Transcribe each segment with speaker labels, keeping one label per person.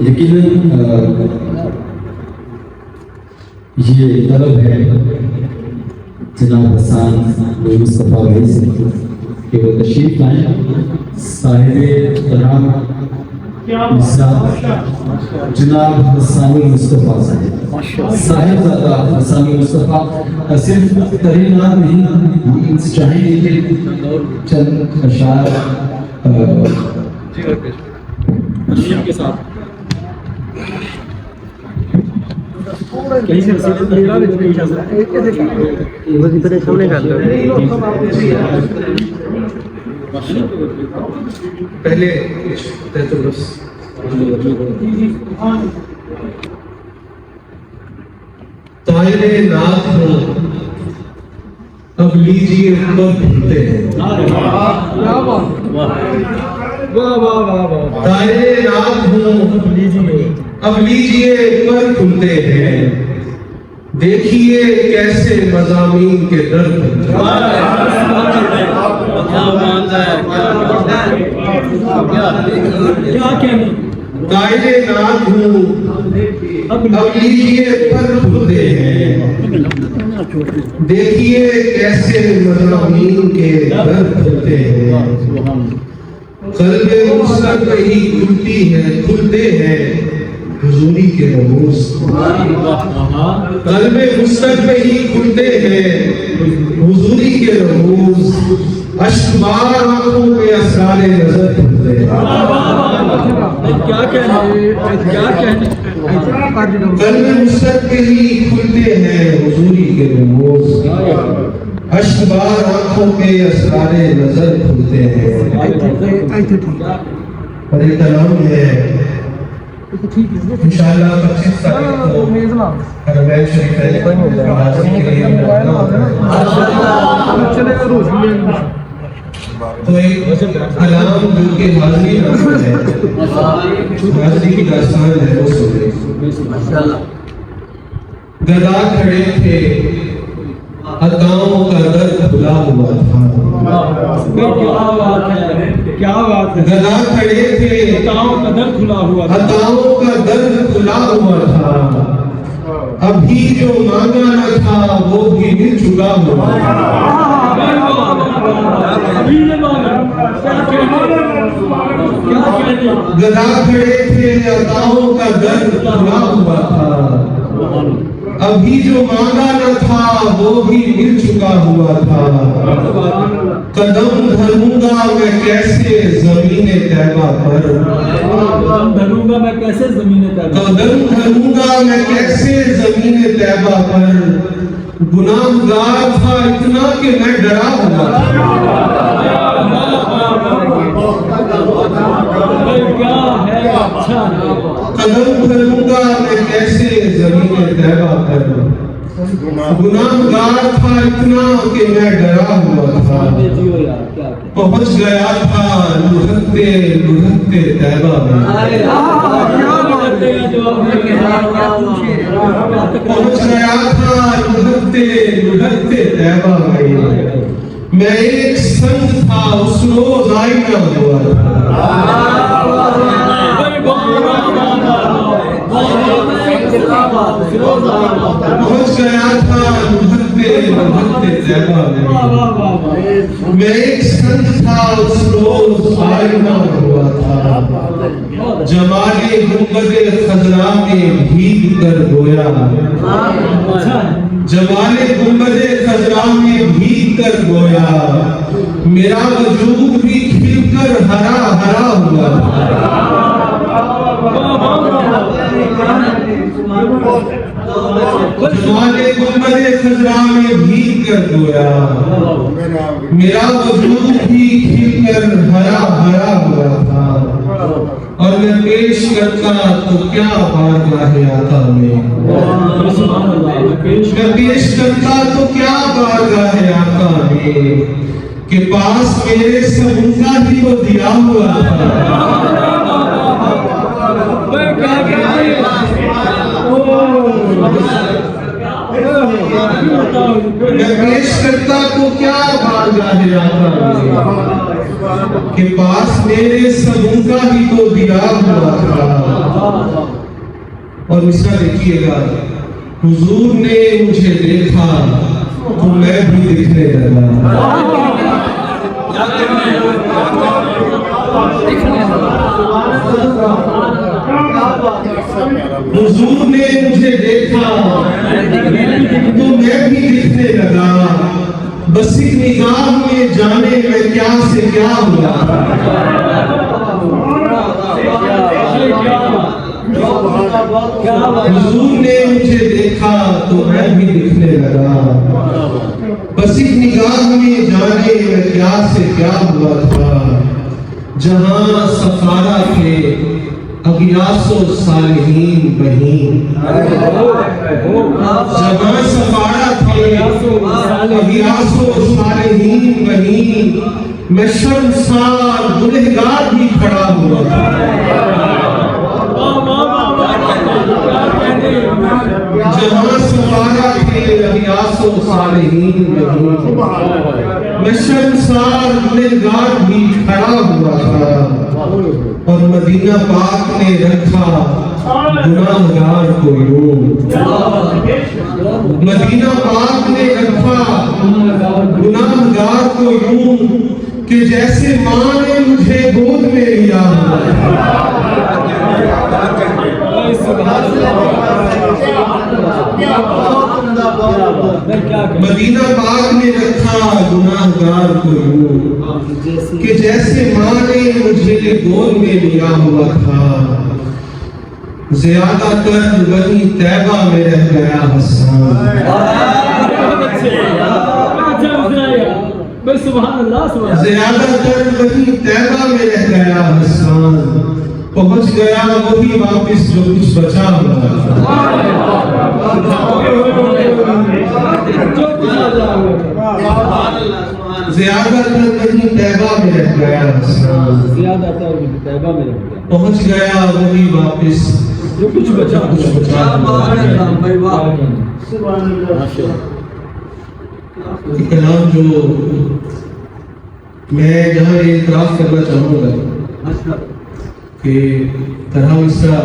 Speaker 1: यकीनन ये तलब है जनाब हसन मुस्तफ़ा भाई से कि वो तशरीफ लाएं। साहिब तनाब जनाब हसन मुस्तफ़ा साहिबजादा हसन मुस्तफ़ा सिर्फ तरीना नहीं, हम इनसे चाहेंगे कि चंद अशार के साथ
Speaker 2: सामने कर लो
Speaker 3: पहले तायरे नाथ हो अब लीजिए ऊपर घूमते हैं। तायरे नाथ हो अब लीजिए ऊपर खुलते हैं, देखिए कैसे मज़ामीन के दर्द। तायरे नाथ हूँ अब लीजिए ऊपर खुलते हैं, देखिए कैसे मज़ामीन के दर्द होते हैं। क़ल्बे मुस्तक़ पे ही खुलते हैं हुजूरी के रमूज़। क़ल्बे मुस्तक़ पे ही खुलते हैं हुजूरी के रमूज़। अश्कबार आंखों पे असरारे नजर खुलते हैं।
Speaker 2: क्या कहने
Speaker 3: क़ल्बे मुस्तक़ पे ही खुलते हैं हुजूरी के रमूज़। अश्कबार आंखों पे असरारे नजर खुलते हैं। और एक कलाम है इंशाअल्लाह 25 तारीख को हरमैन शरीफ तो एक कलाम जो कि हाज़री है, हाज़री की दास्तान है, वो सुनिए। गदा खड़े थे अताओं का दर खुला हुआ था।
Speaker 2: क्या बात है।
Speaker 3: गदा खड़े थे
Speaker 2: अताओं का दर खुला हुआ था।
Speaker 3: अताओं का दर खुला हुआ था। अभी जो मांगा न था वो भी मिल चुका हुआ था। गदा खड़े थे अताओं का दर खुला हुआ था। अभी जो मांगा न था वो भी मिल चुका हुआ था। कदम धरूंगा मैं कैसे ज़मीने तैबा पर।
Speaker 2: कदम धरूंगा मैं कैसे ज़मीने तैबा।
Speaker 3: कदम धरूंगा मैं कैसे ज़मीने तैबा पर। गुनाहगार था इतना कि मैं डरा हुआ
Speaker 2: क्या है अच्छा।
Speaker 3: कदम धरूंगा मैं कैसे ज़मीने तैबा पर। गुनाहगार था इतना कि मैं डरा हुआ था। पहुंच गया था लुढ़कते लुढ़कते तैबा में। पहुंच गया था लुढ़कते लुढ़कते तैबा में। मैं एक संग था उस रोज आईना हुआ था। पहुंच गया था लुढ़कते लुढ़कते तैबा में। मैं एक संग था उस रोज आईना हुआ था। जमाले गुंबदे खजरा में भीग कर गोया। जमाले गुंबदे खजरा में भीग कर गोया। मेरा वजूद भी खिलकर हरा हरा हुआ था। जमाले गुंबदे खजरा में भीग कर गोया। मेरा वजूद भी खिलकर हरा हरा हुआ था। और मैं पेश करता तो क्या बारगाह आका में। मैं पेश करता तो क्या बारगाह आका में के पास मेरे सब उनका ही वो दिया हुआ था। मैं पेश करता तो क्या बारगाह आका में के पास मेरे सबों का ही तो दिया हुआ था। और इसका देखिएगा, हुजूर ने मुझे देखा तो मैं भी दिखने लगा। हुजूर ने मुझे देखा तो मैं भी दिखने लगा। बस एक निगाह में जाने में क्या से क्या हुआ। हुजूर ने मुझे देखा तो मैं भी दिखने लगा। बस एक निगाह में जाने में क्या से क्या हुआ था। जहां सफारा के अगियासो सालिहीन बहीन, जहां सफारा थे अगियासो सालिहीन बहीन, मैं शर्मसार गुनहगार भी खड़ा हुआ था। जहां सफारा थे अगियासो सालिहीन बहीन, मैं शर्मसार गुनहगार भी खड़ा हुआ था। और मदीना पाक ने रखा गुनाहगार को यूं। मदीना पाक ने रखा गुनाहगार को यूं कि जैसे माँ ने मुझे गोद में लिया। मदीना पाक ने रखा गुनाहगार को यूं कि जैसे माँ ने मुझे गोद में लिया हुआ था। ज्यादातर वही तैबा में रह गया हसन। ज्यादातर वही तैबा में रह गया हसन। पहुंच गया वही वापिस जो कुछ बचा हुआ था। ज्यादातर वही तैबा में रह गया हसन। पहुंच गया वही वापिस
Speaker 2: जो कुछ बचा
Speaker 3: कलाम जो मैं यहाँ इतराफ करना चाहूँगा कि तरह इसका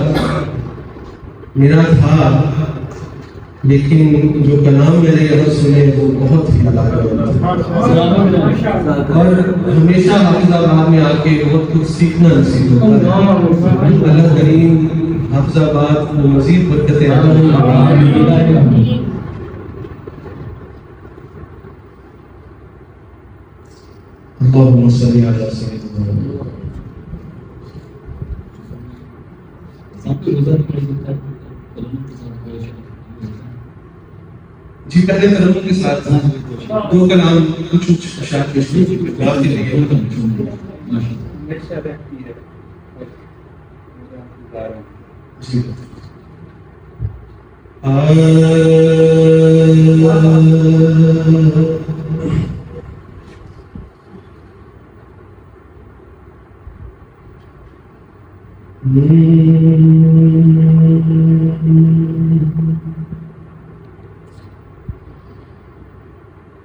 Speaker 3: मेरा था, लेकिन जो कलाम मैंने यहाँ सुने वो बहुत ही और हमेशा हाफिजाबाद में आके बहुत कुछ सीखना नसीब होता है। अल्लाह करीम हाफिजाबाद को मजीद बरकतें अता फरमाए। अल्लाहुम्मा सल्ली अला सय्यिदिना जी। पहले तरह के साथ दो कलाम कुछ अशार के जी।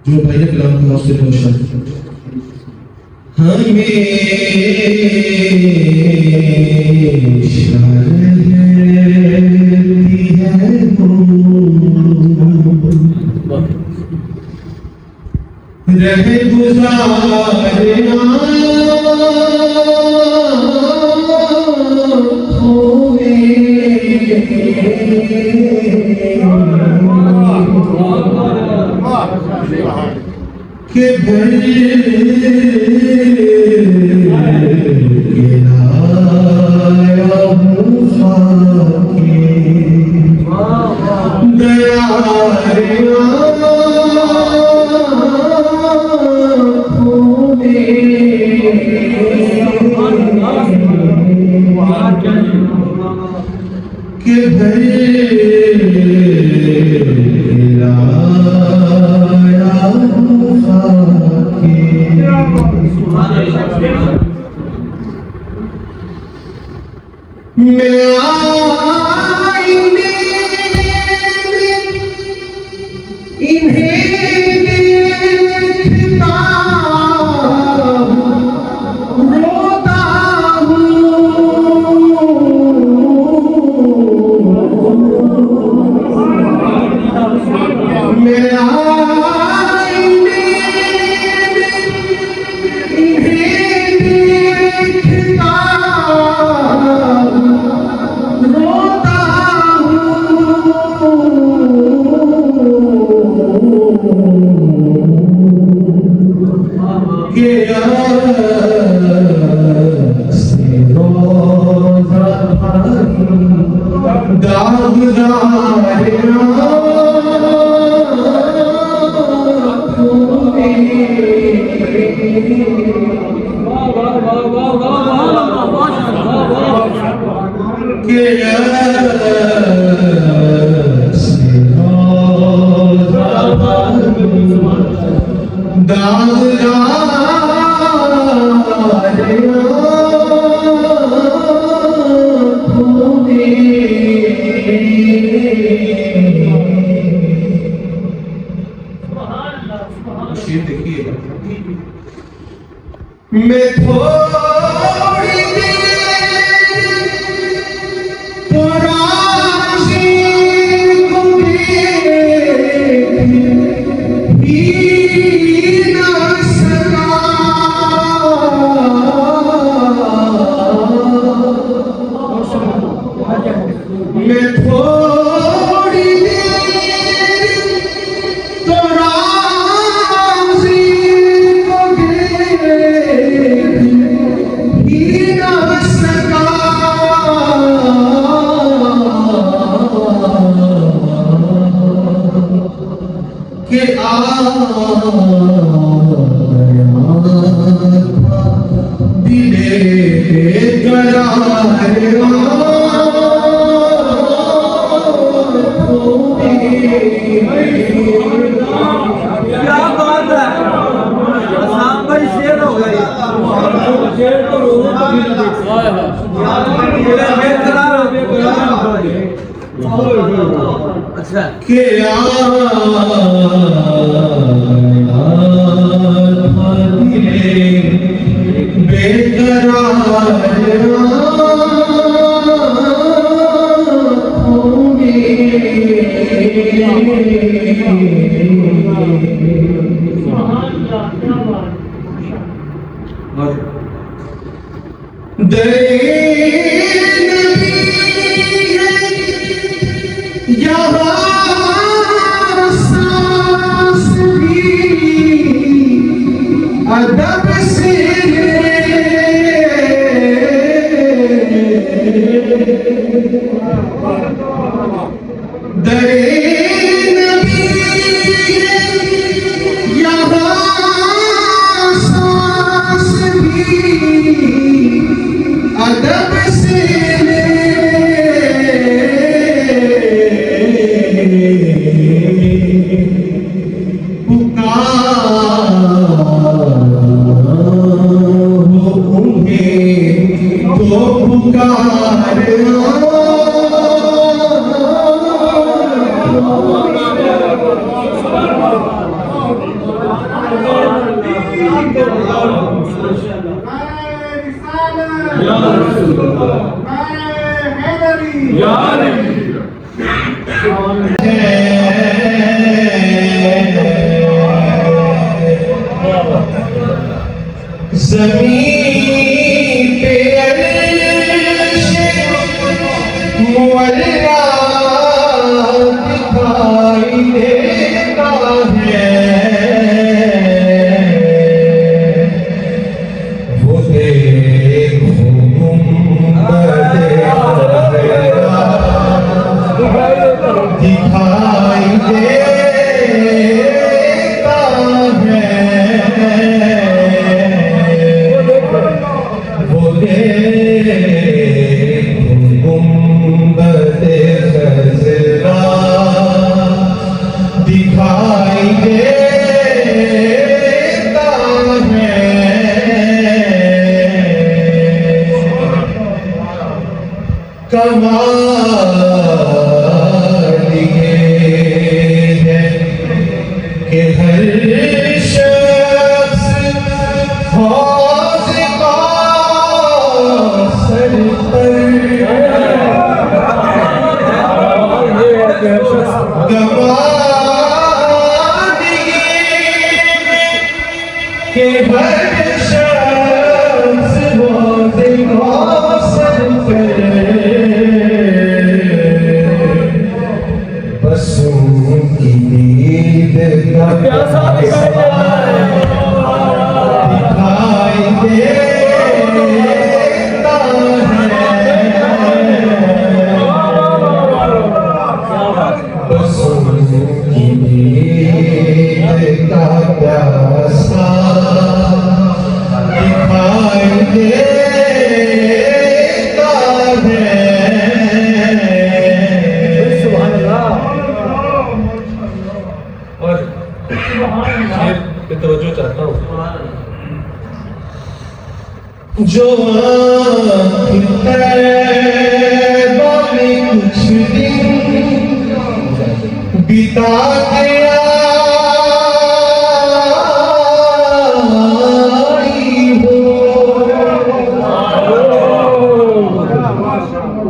Speaker 3: जो भाई ने कलाम का उससे रोशन हमें रह गुजारना के भर के लाया हूँ खाके दया के भर मैं आईने इन्हें देखता के मैं थोड़ी देर तो राजी को भी ना सका मैं थोड़ी देर तो राजी को भी ना सका कि दिले
Speaker 2: क्या बात है आसाम भाई शेर हो गए शेर तो अच्छा
Speaker 3: के अदब से अदब से ज़मीन पे अर्श मुअल्ला दिखाई देता है वो देखो गुंबद दिखाई देता है वो देखो गुंबद खज़रा दिखाई देता है कमाल ये है कि हर शख्स हौज़ कौसर पर कमाल ये है कि हर शख्स हौज़ कौसर पर जो आँख तैबा में कुछ दिन बिता के आई हो,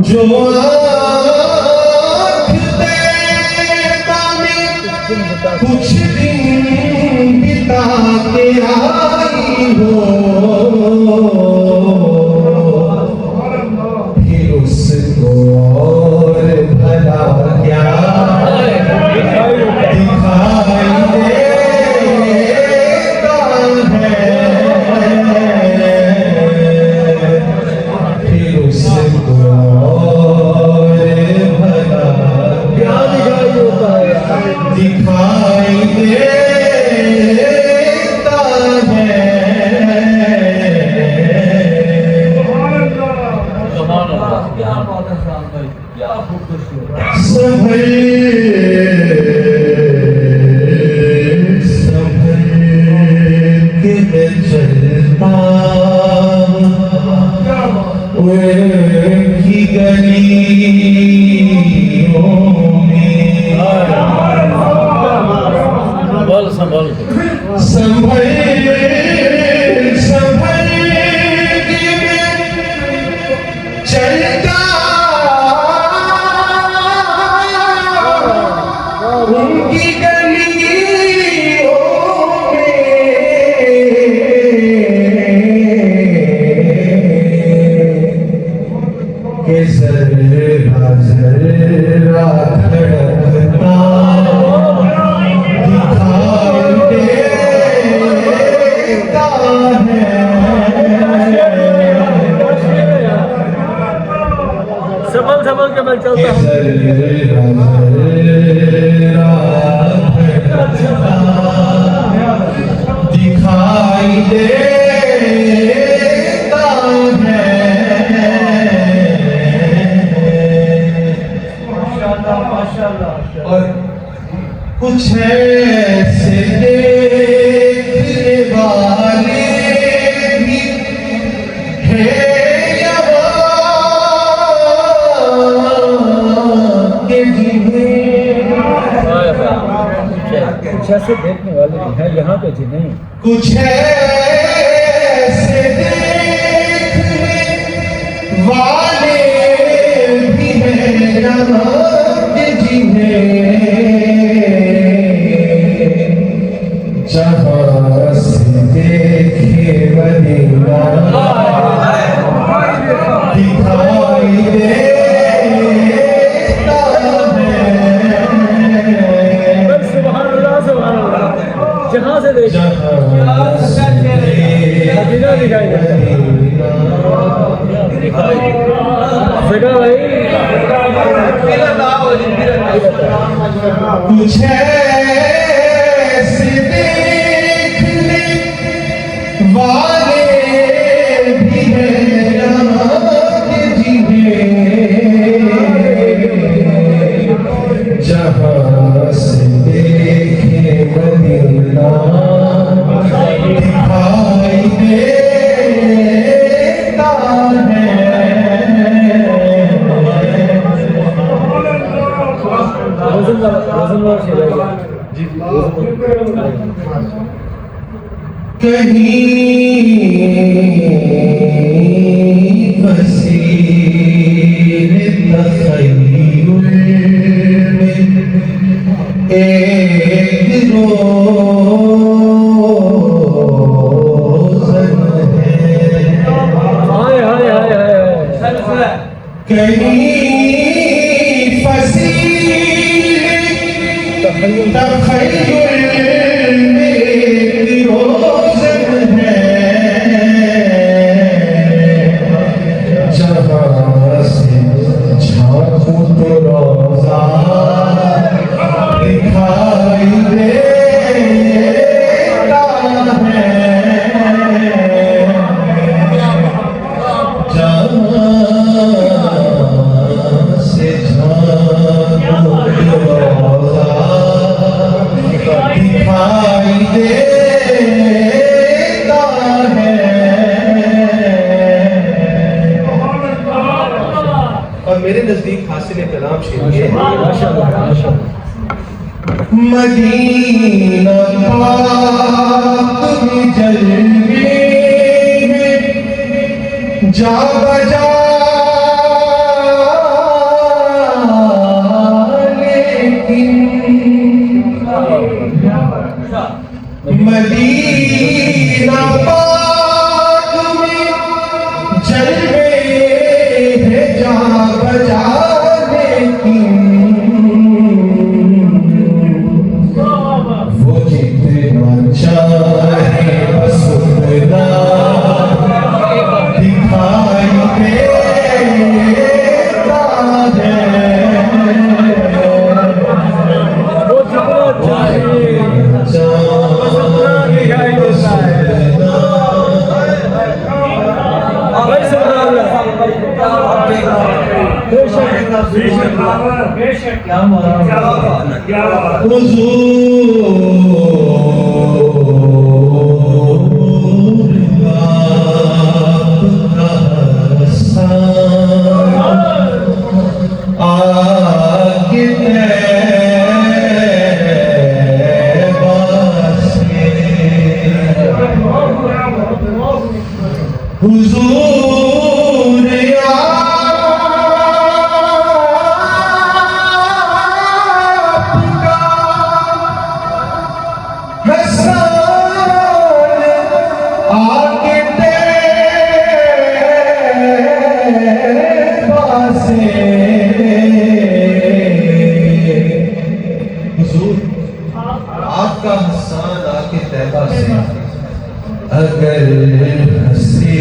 Speaker 3: जो आँख तैबा में कुछ दिन बिता के आई हो, फिर उसको और भला क्या दिखाई देता है, फिर उसको और भला क्या दिखाई देता है। संभल के मैं चलता उनकी गलियों में, संभल संभल के मैं चलता उनकी गलियों में, के जरा जरा धड़कता दिखाई देता है,
Speaker 2: संभल के मैं
Speaker 3: के
Speaker 2: चलता हूँ।
Speaker 3: जरा दिखाई देता है। और कुछ ऐसे देखने वाले भी हैं यहाँ के जिन्हें,
Speaker 2: कुछ ऐसे देखने वाले भी हैं यहाँ पे जी नहीं।
Speaker 3: कुछ ऐसे देखने वाले भी हैं यहाँ के जिन्हें, जहाँ से देखे मदीना दिखाई देता है,
Speaker 2: सुभान अल्लाह, सुभान अल्लाह। जहाँ से देख
Speaker 3: जहाँ से
Speaker 2: मदीना दिखाई देता है। सगा भाई
Speaker 3: कुछ ऐसे देखने वाले भी हैं यहाँ के जिन्हें, जहाँ से देखे मदीना दिखाई देता है। कहीं बसीर तखय्युल में एक रोज़न है,
Speaker 2: हाय हाय हाय हाय।
Speaker 3: कहीं तखय्युल में एक रोज़न है, जहाँ से झांकूं तो रोज़ा दिखाई देता है, जहाँ से झांकूं तो रोज़ा मेरे नजदीक हासिल कलाम शेर ये है।
Speaker 2: माशाल्लाह माशाल्लाह।
Speaker 3: मदीना पाक में जलवे हैं, जा बजा मदीना पाक में जलवे हैं, जा बजा लेकिन वो जितना चाहे बस उतना दिखाई देता है।
Speaker 2: वो जितना चाहिए
Speaker 3: हुजूर आपका हसन आके तैबा से। हुजूर आपका हसन आके तैबा से अगर हंसे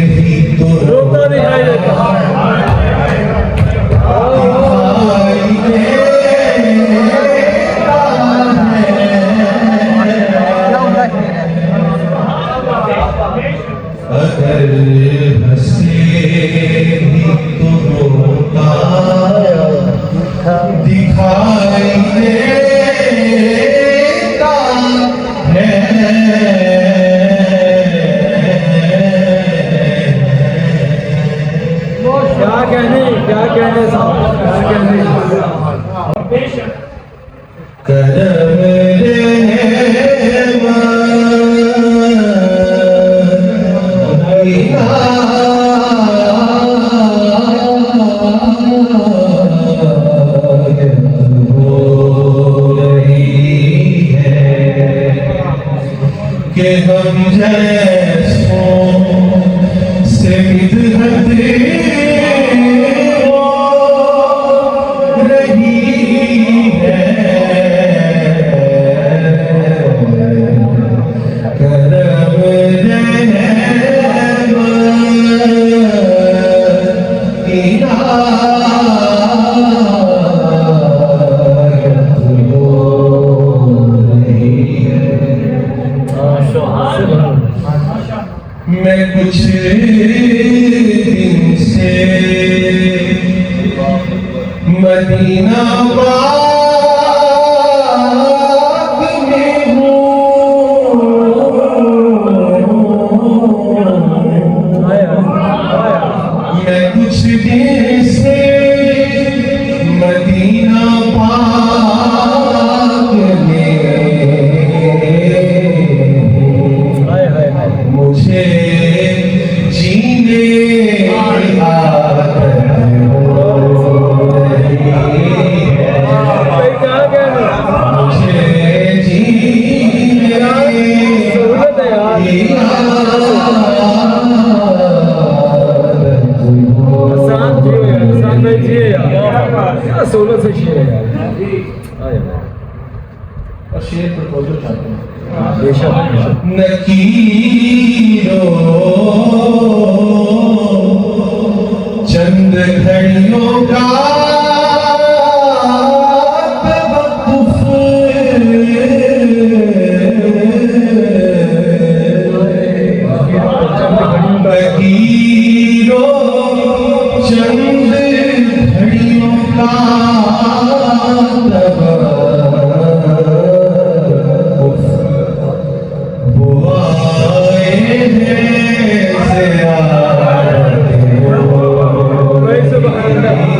Speaker 3: भी तो
Speaker 2: रोता दिखाई देता
Speaker 3: अगर हंसे भी तो रोता दिखाई देता है।
Speaker 2: क्या कहने साहब, क्या कहने।
Speaker 3: करम के हम जैसों से मिदहत रही है। करम मैं कुछ दिन से मदीना पाक में हूँ। मैं कुछ दिन से मदीना पाक में मुझे जीने की आदत हो रही है। मुझे जीने की
Speaker 2: सोलह से शेर है
Speaker 3: और शेर पर तवज्जो चाहते हैं।
Speaker 2: बेशक
Speaker 3: नकीरों चंद घड़ियों का तवक्कुफ, नकीरों चंद घड़ियों का
Speaker 2: भाई सुभान अल्लाह।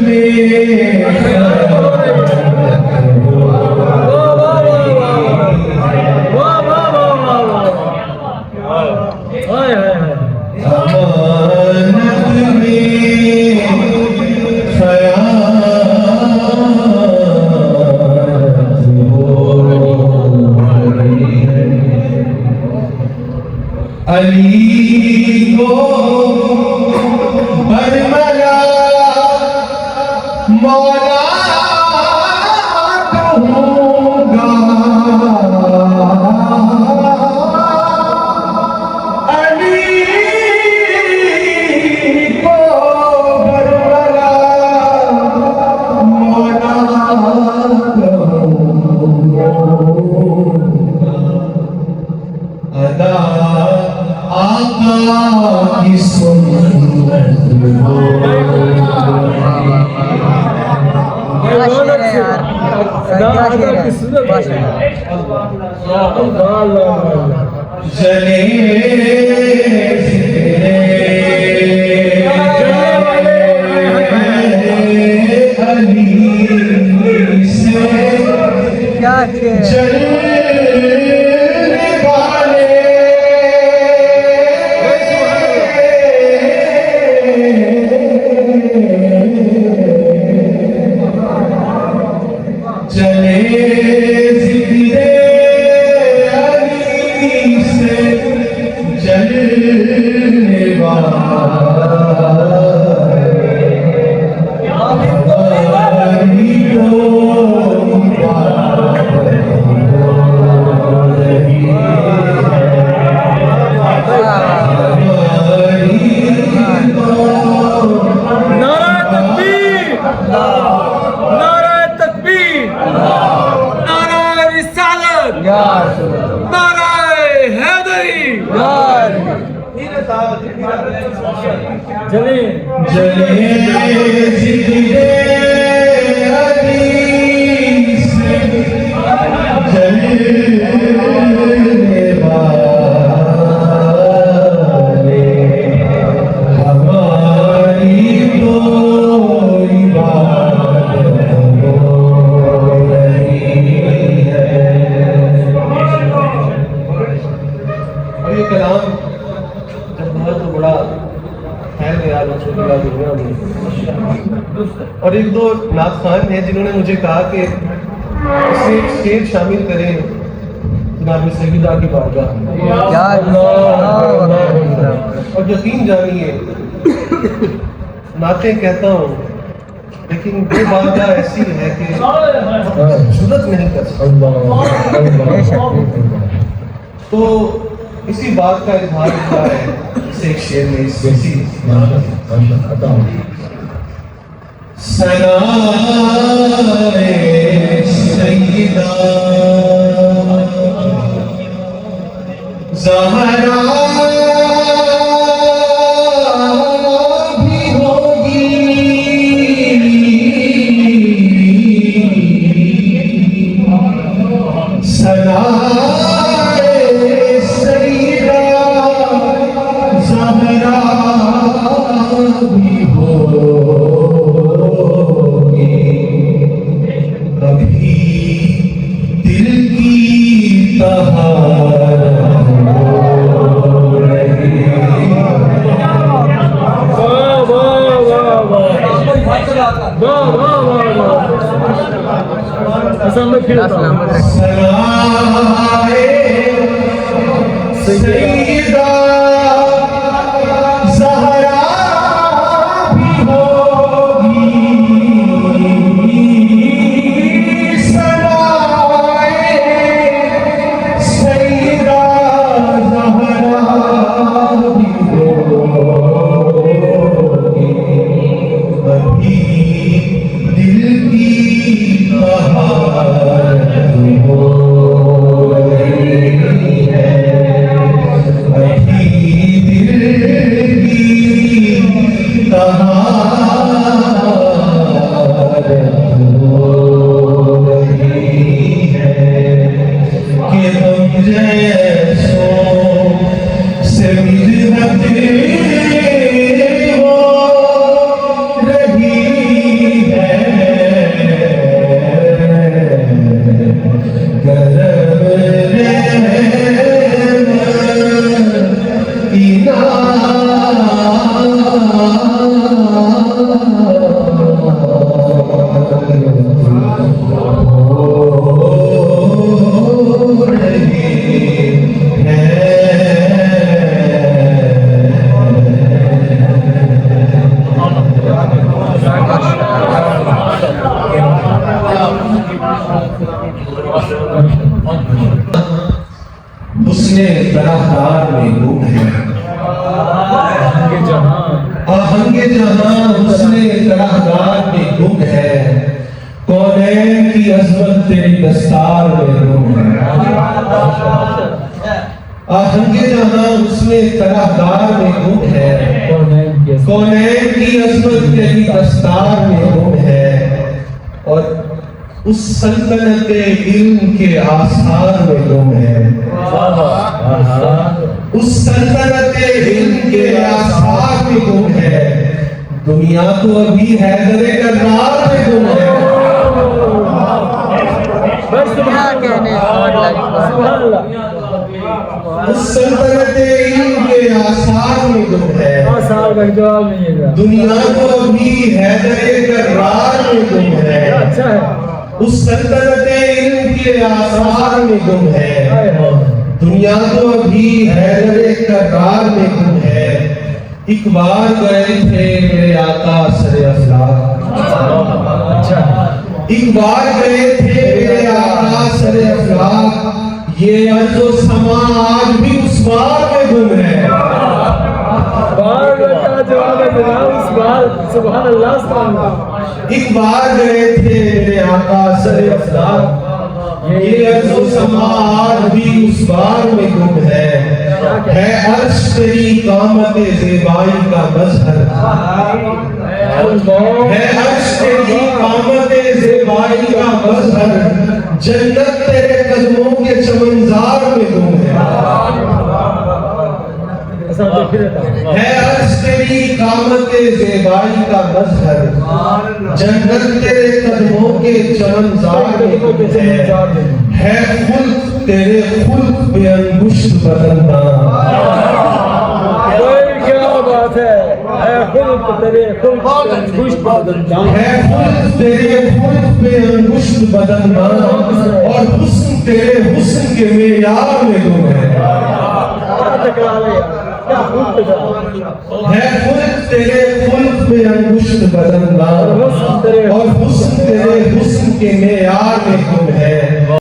Speaker 3: में अली को बरमला मौला कहूँगा, अली को बरमला मौला कहूँगा। अदा आका की सुन्नत हो, जले अली से जलने वाले चले ज़िक्रे अली से जलने वाले अली को
Speaker 2: जले
Speaker 3: ज़िक्रे अली से जलने वाले हमारी कोई बात हो रही है। और ये कलाम जब बहुत तो बड़ा है यार, और एक दो नाथ खान हैं जिन्होंने मुझे कहा कि इसे एक स्टेज शामिल करें जनाब सईदा की बारगाह। और यकीन जानिए नाते कहता हूँ, लेकिन वो बारगाह ऐसी है कि जुर्रत नहीं कर सकता। तो इसी बात का इजहार किया है इसे एक शेर में इस वैसी सनाए सईदा ज़हरा भी होगी, सनाए सईदा ज़हरा भी होगी, कभी दिल की तहारत हो रही है। सनाए सईदा ज़हरा भी होगी, सनाए सईदा ज़हरा भी होगी, कभी दिल की तहारत हो रही है, कभी उसने तराहदार में गुम है आहंगे जहां उसने तराहदार में गुम है कौनैन की अजमत तेरी दस्तार में गुम है आहंगे जहां उसने तराहदार में गुम है कौनैन की अजमत तेरी दस्तार में गुम है और उस सल्तनत इल्म के आसार में गुम है उस सल्तनत इल्म के आसार में गुम है दुनिया तो अभी हैदरे कररार में गुम है
Speaker 4: क्या कहने
Speaker 3: उस सल्तनत इल्म के आसार में गुम है दुनिया तो अभी हैदरे कररार में गुम है
Speaker 2: अच्छा है
Speaker 3: उस सल्तनत इल्म के आसार में गुम है दुनिया तो अभी हैदरे करार में गुम है एक बार गए थे मेरे आका सरे अफलाक
Speaker 2: अच्छा
Speaker 3: एक बार गए थे मेरे आका सरे अफलाक ये अर्ज़ो समा आज भी उस बार में गुम है
Speaker 2: बार का जवाब है जनाब उस बार सुभान अल्लाह सुभान अल्लाह
Speaker 3: एक बार गए थे मेरे आका सरे अफलाक ये अर्ज़ो समा आज भी उस बार में गुम है अर्श तेरी कामत ज़ेबाई का मज़हर है अर्श तेरी कामत ज़ेबाई का मज़हर जन्नत तेरे कदमों के चमनज़ार में गुम है अर्श तेरी कामत ज़ेबाई का मज़हर जन्नत तेरे कदमों के चमनज़ार में गुम है खुल्क तेरे खुल्क पे अंगुष्ठ बदनदान
Speaker 2: क्या बात है खुल्क तेरे खुल्क पे अंगुष्ठ बदनदान
Speaker 3: है खुल्क तेरे खुल्क पे अंगुष्ठ बदनदान और हुस्न तेरे हुस्न के मेयार में गुम है खुल्क तेरे खुल्क पे अंगुष्ठ बदनदान और हुस्न तेरे हुस्न के मेयार में गुम